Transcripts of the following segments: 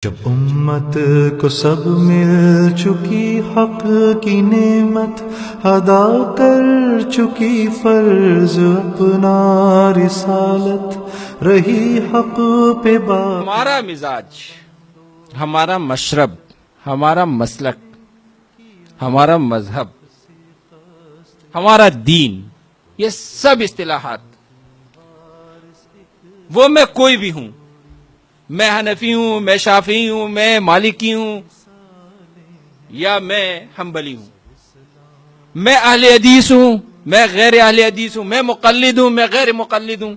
جب امت کو سب مل چکی حق کی نعمت، ادا کر چکی فرض اپنا رسالت، رہی حق پہ بات۔ ہمارا مزاج، ہمارا مشرب، ہمارا مسلک، ہمارا مذہب، ہمارا دین، یہ سب اصطلاحات، وہ میں کوئی بھی ہوں، میں حنفی ہوں، میں شافعی ہوں، میں مالکی ہوں، یا میں حنبلی ہوں، میں اہل حدیث ہوں، میں غیر اہل حدیث ہوں، میں مقلد ہوں، میں غیر مقلد ہوں،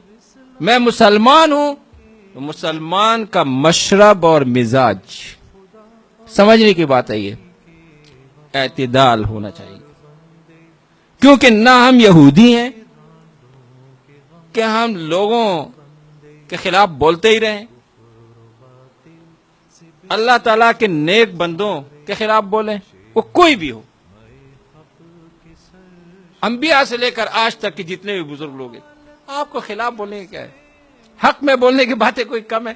میں مسلمان ہوں، تو مسلمان کا مشرب اور مزاج سمجھنے کی بات ہے، یہ اعتدال ہونا چاہیے، کیونکہ نہ ہم یہودی ہیں کہ ہم لوگوں کے خلاف بولتے ہی رہیں، اللہ تعالیٰ کے نیک بندوں کے خلاف بولیں، وہ کوئی بھی ہو، انبیاء سے لے کر آج تک کے جتنے بھی بزرگ لوگ ہیں، آپ کو خلاف بولنے کی کیا ہے؟ حق میں بولنے کی باتیں کوئی کم ہے؟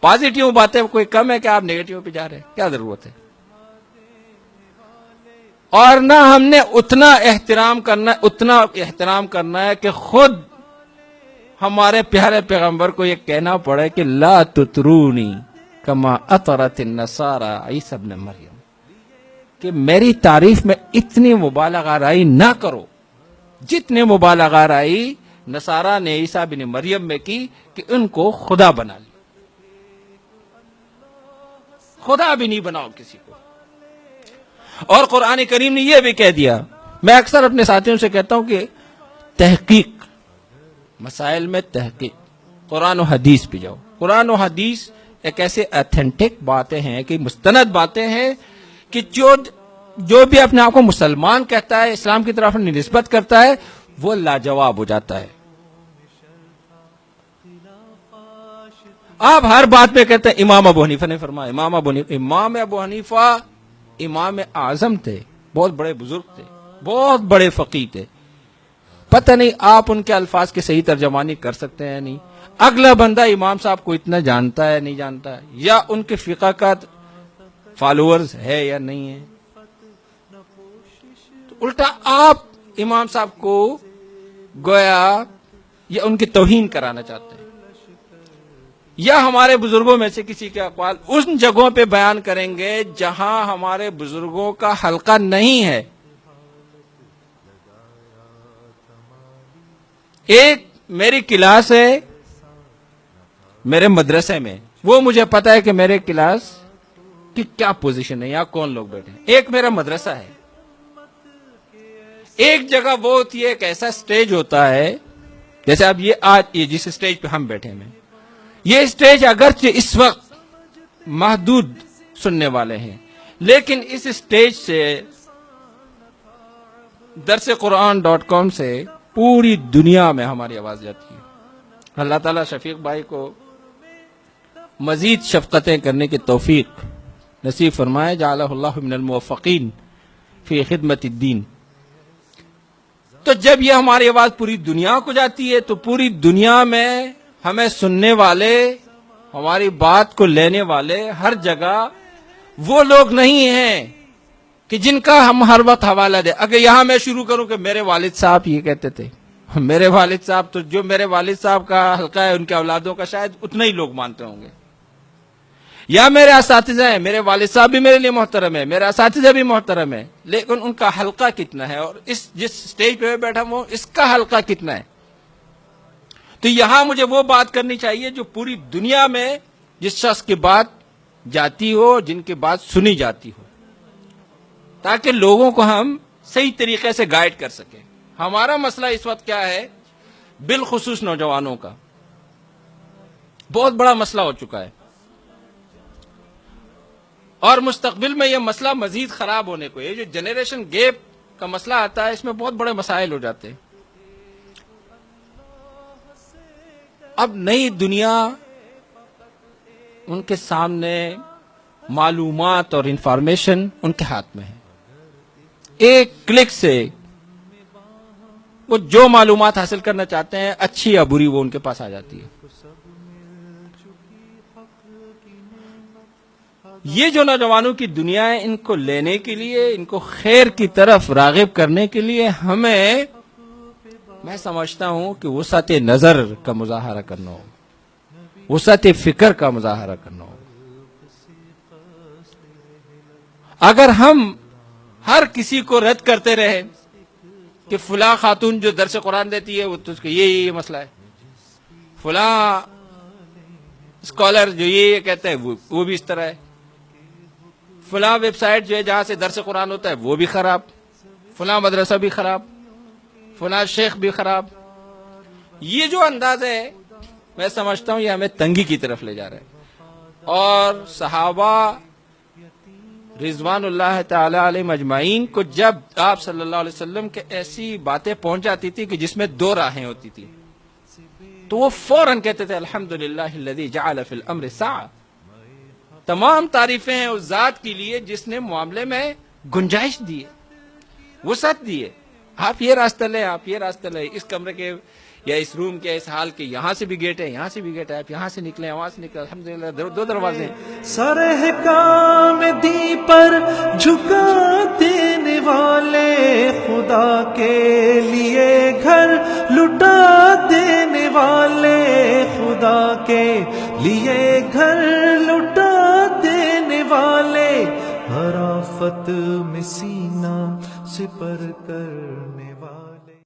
پازیٹیو باتیں کوئی کم ہے کہ آپ نیگیٹیو پہ جا رہے ہیں؟ کیا ضرورت ہے؟ اور نہ ہم نے اتنا احترام کرنا ہے کہ خود ہمارے پیارے پیغمبر کو یہ کہنا پڑے کہ لا تطرونی کما اطرت النصارى عیسی ابن مریم، کہ میری تعریف میں اتنی مبالغہ آرائی نہ کرو جتنے مبالغہ آرائی نصارہ نے عیسیٰ بن مریم میں کی کہ ان کو خدا بنا لی۔ خدا بھی نہیں بناؤ کسی کو۔ اور قرآن کریم نے یہ بھی کہہ دیا، میں اکثر اپنے ساتھیوں سے کہتا ہوں کہ تحقیق، مسائل میں تحقیق، قرآن و حدیث پہ جاؤ۔ قرآن و حدیث ایک ایسے ایتھنٹک باتیں ہیں کہ مستند باتیں ہیں کہ جو بھی اپنے آپ کو مسلمان کہتا ہے، اسلام کی طرف نسبت کرتا ہے، وہ لاجواب ہو جاتا ہے۔ آپ ہر بات پہ کہتے ہیں امام ابو حنیفہ نے فرمایا، امام ابو حنیفہ امام اعظم تھے، بہت بڑے بزرگ تھے، بہت بڑے فقیہ تھے، پتہ نہیں آپ ان کے الفاظ کی صحیح ترجمانی کر سکتے ہیں نہیں، اگلا بندہ امام صاحب کو اتنا جانتا ہے نہیں جانتا ہے، یا ان کے فقہ کا فالوورز ہے یا نہیں ہے، تو الٹا آپ امام صاحب کو گویا یا ان کی توہین کرانا چاہتے ہیں، یا ہمارے بزرگوں میں سے کسی کے اقوال ان جگہوں پہ بیان کریں گے جہاں ہمارے بزرگوں کا حلقہ نہیں ہے۔ ایک میری کلاس ہے میرے مدرسے میں، وہ مجھے پتا ہے کہ میرے کلاس کی کیا پوزیشن ہے، یہاں کون لوگ بیٹھے ہیں۔ ایک میرا مدرسہ ہے، ایک جگہ وہ ہوتی ہے، ایک ایسا سٹیج ہوتا ہے، جیسے اب یہ جس سٹیج پہ ہم بیٹھے ہیں، یہ سٹیج اگرچہ اس وقت محدود سننے والے ہیں، لیکن اس سٹیج سے درسقرآن.com سے پوری دنیا میں ہماری آواز جاتی ہے۔ اللہ تعالیٰ شفیق بھائی کو مزید شفقتیں کرنے کی توفیق نصیب فرمائے، جعلہ اللہ من الموفقین فی خدمت الدین۔ تو جب یہ ہماری آواز پوری دنیا کو جاتی ہے تو پوری دنیا میں ہمیں سننے والے، ہماری بات کو لینے والے ہر جگہ وہ لوگ نہیں ہیں کہ جن کا ہم ہر وقت حوالہ دیں۔ اگر یہاں میں شروع کروں کہ میرے والد صاحب یہ کہتے تھے، میرے والد صاحب، تو جو میرے والد صاحب کا حلقہ ہے ان کے اولادوں کا شاید اتنا ہی لوگ مانتے ہوں گے، یا میرے اساتذہ ہیں، میرے والد صاحب بھی میرے لیے محترم ہے، میرے اساتذہ بھی محترم ہے، لیکن ان کا حلقہ کتنا ہے، اور جس سٹیج پہ میں بیٹھا ہوں اس کا حلقہ کتنا ہے؟ تو یہاں مجھے وہ بات کرنی چاہیے جو پوری دنیا میں جس شخص کی بات جاتی ہو، جن کی بات سنی جاتی ہو، تاکہ لوگوں کو ہم صحیح طریقے سے گائیڈ کر سکیں۔ ہمارا مسئلہ اس وقت کیا ہے؟ بالخصوص نوجوانوں کا بہت بڑا مسئلہ ہو چکا ہے، اور مستقبل میں یہ مسئلہ مزید خراب ہونے کو، یہ جو جنریشن گیپ کا مسئلہ آتا ہے، اس میں بہت بڑے مسائل ہو جاتے ہیں۔ اب نئی دنیا ان کے سامنے، معلومات اور انفارمیشن ان کے ہاتھ میں ہے، ایک کلک سے وہ جو معلومات حاصل کرنا چاہتے ہیں، اچھی یا بری، وہ ان کے پاس آ جاتی ہے۔ یہ جو نوجوانوں کی دنیا ہے، ان کو لینے کے لیے، ان کو خیر کی طرف راغب کرنے کے لیے ہمیں، میں سمجھتا ہوں کہ وسعت نظر کا مظاہرہ کرنا ہو، وسعت فکر کا مظاہرہ کرنا ہو. اگر ہم ہر کسی کو رد کرتے رہے کہ فلاں خاتون جو درس قرآن دیتی ہے وہ تو اس کا یہ مسئلہ ہے، فلاں اسکالر جو یہ کہتے ہیں وہ بھی اس طرح ہے، فلاں ویب سائٹ جو ہے جہاں سے درس قرآن ہوتا ہے وہ بھی خراب، فلاں مدرسہ بھی خراب، فلاں شیخ بھی خراب، یہ جو انداز ہے میں سمجھتا ہوں یہ ہمیں تنگی کی طرف لے جا رہا ہے. اور صحابہ رضوان اللہ تعالی علیہ مجمعین کو جب آپ صلی اللہ علیہ وسلم کے ایسی باتیں پہنچ جاتی تھی کہ جس میں دو راہیں ہوتی تھی تو وہ فوراً کہتے تھے الحمدللہ الذی جعل فی الامر سعہ. تمام تعریفیں ہیں اس ذات کے لیے جس نے معاملے میں گنجائش دی ہے، وسعت دی ہے. آپ یہ راستہ لیں، آپ یہ راستہ لیں، اس کمرے کے یا اس روم کے اس حال کے یہاں سے بھی گیٹ ہے، یہاں سے بھی گیٹ ہے، آپ یہاں سے نکلیں، وہاں سے نکلیں، الحمدللہ دو دروازے ہیں. سرہ کام دی پر جھکا دینے والے، خدا کے لیے گھر لٹا دینے والے، خدا کے لیے گھر لٹا دینے والے، ہر آفت میں سینہ سپر کرنے والے.